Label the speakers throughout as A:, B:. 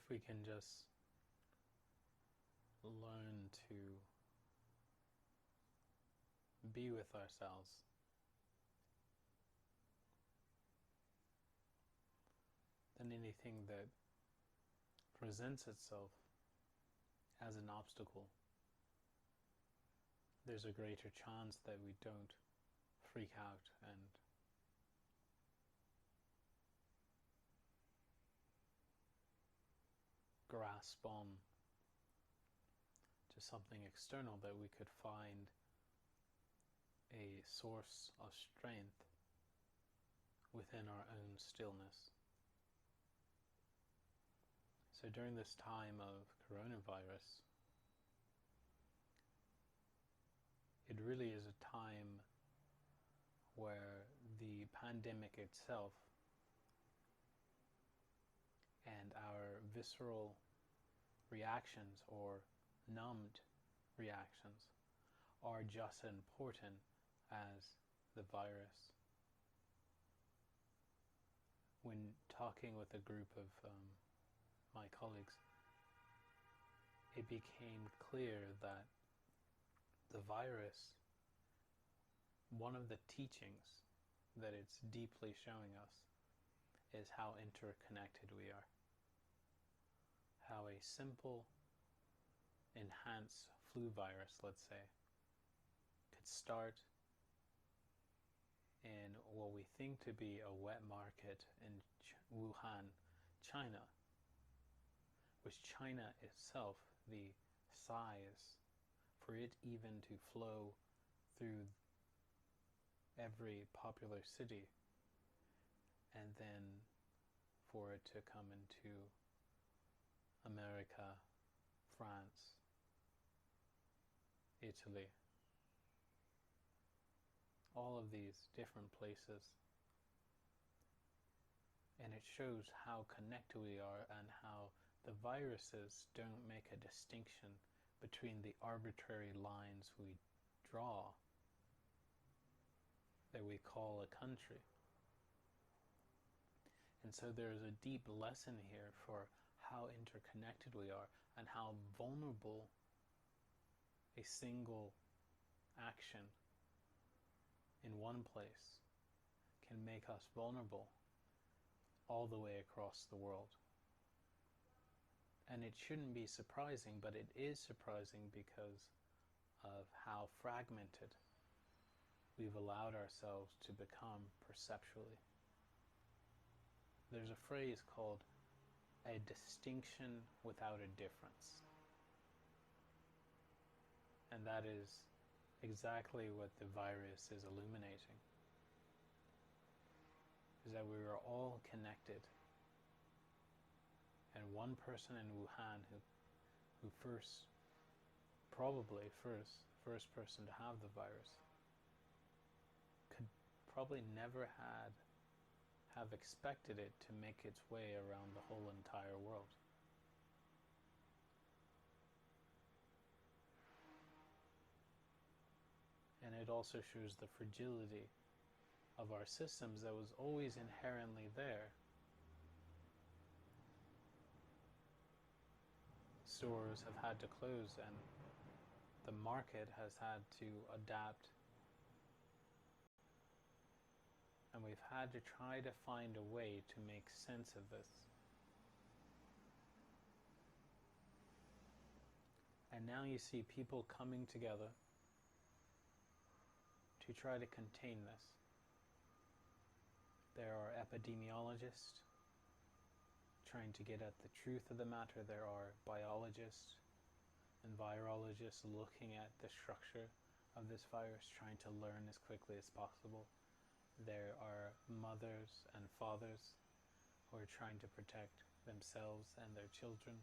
A: if we can just learn to be with ourselves, then anything that presents itself as an obstacle, there's a greater chance that we don't freak out and grasp on to something external, that we could find a source of strength within our own stillness. So during this time of coronavirus, it really is a time where the pandemic itself and our visceral reactions or numbed reactions are just as important as the virus. When talking with a group of my colleagues, it became clear that the virus, one of the teachings that it's deeply showing us, is how interconnected we are. How a simple enhanced flu virus, let's say, could start in what we think to be a wet market in Wuhan, China, which China itself, the size for it even to flow through every popular city, and then for it to come into America, France, Italy, all of these different places. And it shows how connected we are, and how the viruses don't make a distinction between the arbitrary lines we draw that we call a country. And so there is a deep lesson here for how interconnected we are, and how vulnerable a single action in one place can make us vulnerable all the way across the world. And it shouldn't be surprising, but it is surprising because of how fragmented we've allowed ourselves to become perceptually. There's a phrase called a distinction without a difference. And that is exactly what the virus is illuminating. Is that we are all connected. And one person in Wuhan who first person to have the virus, could probably never have expected it to make its way around the whole entire world. And it also shows the fragility of our systems that was always inherently there. Stores have had to close, and the market has had to adapt. And we've had to try to find a way to make sense of this. And now you see people coming together to try to contain this. There are epidemiologists trying to get at the truth of the matter. There are biologists and virologists looking at the structure of this virus, trying to learn as quickly as possible. There are mothers and fathers who are trying to protect themselves and their children.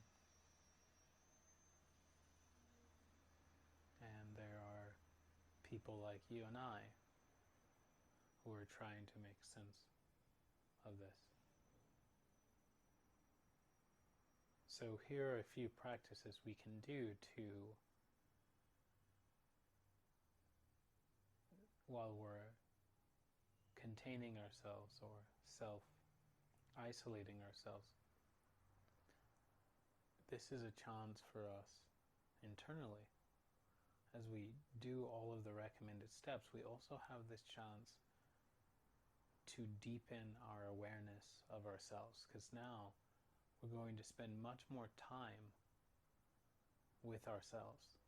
A: And there are people like you and I who are trying to make sense of this. So here are a few practices we can do to, while we're containing ourselves or self-isolating ourselves, this is a chance for us internally. As we do all of the recommended steps, we also have this chance to deepen our awareness of ourselves, because now we're going to spend much more time with ourselves.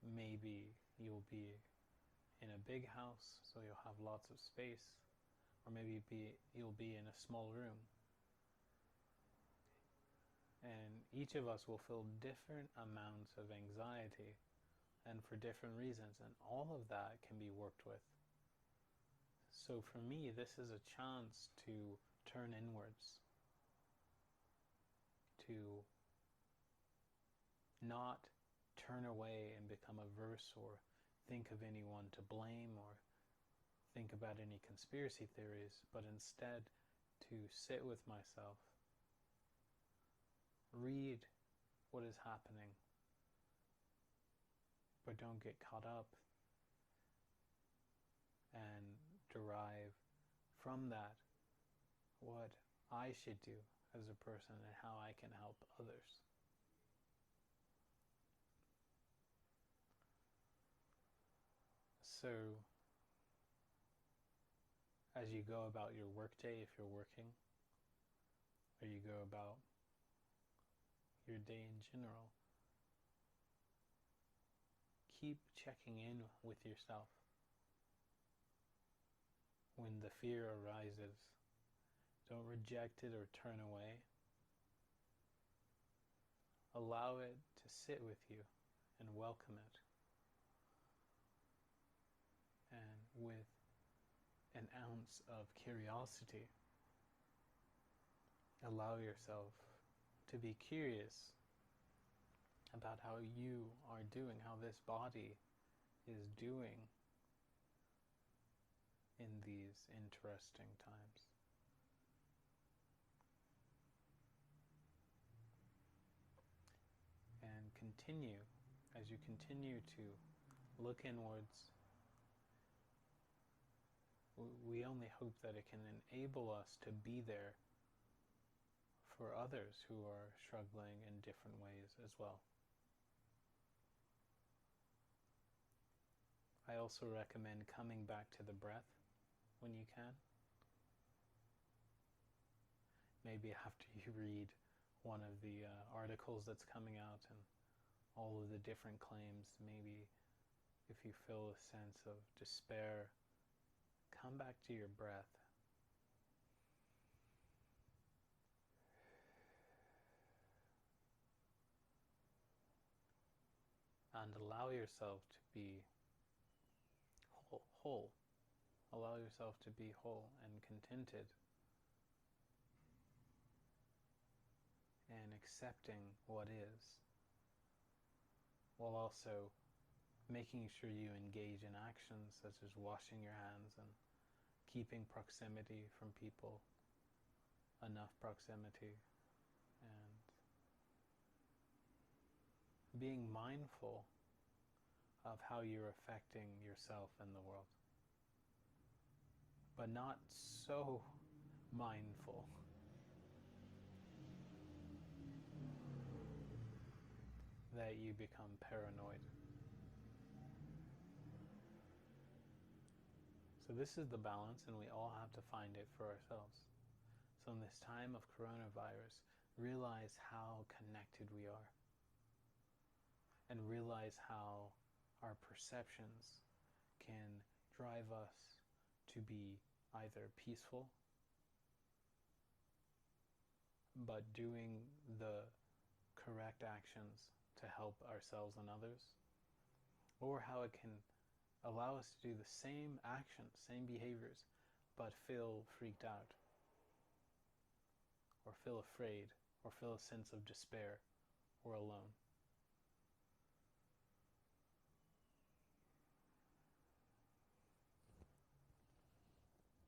A: Maybe you'll be in a big house, so you'll have lots of space, or maybe you'll be in a small room. And each of us will feel different amounts of anxiety, and for different reasons, and all of that can be worked with. So for me, this is a chance to turn inwards, to not turn away and become averse or think of anyone to blame or think about any conspiracy theories, but instead to sit with myself, read what is happening, but don't get caught up, and derive from that what I should do as a person and how I can help others. So, as you go about your workday, if you're working, or you go about your day in general, keep checking in with yourself. When the fear arises, don't reject it or turn away. Allow it to sit with you and welcome it. And with an ounce of curiosity, allow yourself to be curious about how you are doing, how this body is doing in these interesting times. And continue, as you continue to look inwards, we only hope that it can enable us to be there for others who are struggling in different ways as well. I also recommend coming back to the breath when you can. Maybe after you read one of the articles that's coming out and all of the different claims, maybe if you feel a sense of despair, come back to your breath. And allow yourself to be whole. Allow yourself to be whole and contented, and accepting what is, while also making sure you engage in actions such as washing your hands and keeping proximity from people, enough proximity, and being mindful of how you're affecting yourself and the world, but not so mindful that you become paranoid. So this is the balance, and we all have to find it for ourselves. So in this time of coronavirus, realize how connected we are, and realize how our perceptions can drive us to be either peaceful, but doing the correct actions to help ourselves and others, or how it can allow us to do the same actions, same behaviors, but feel freaked out, or feel afraid, or feel a sense of despair, or alone.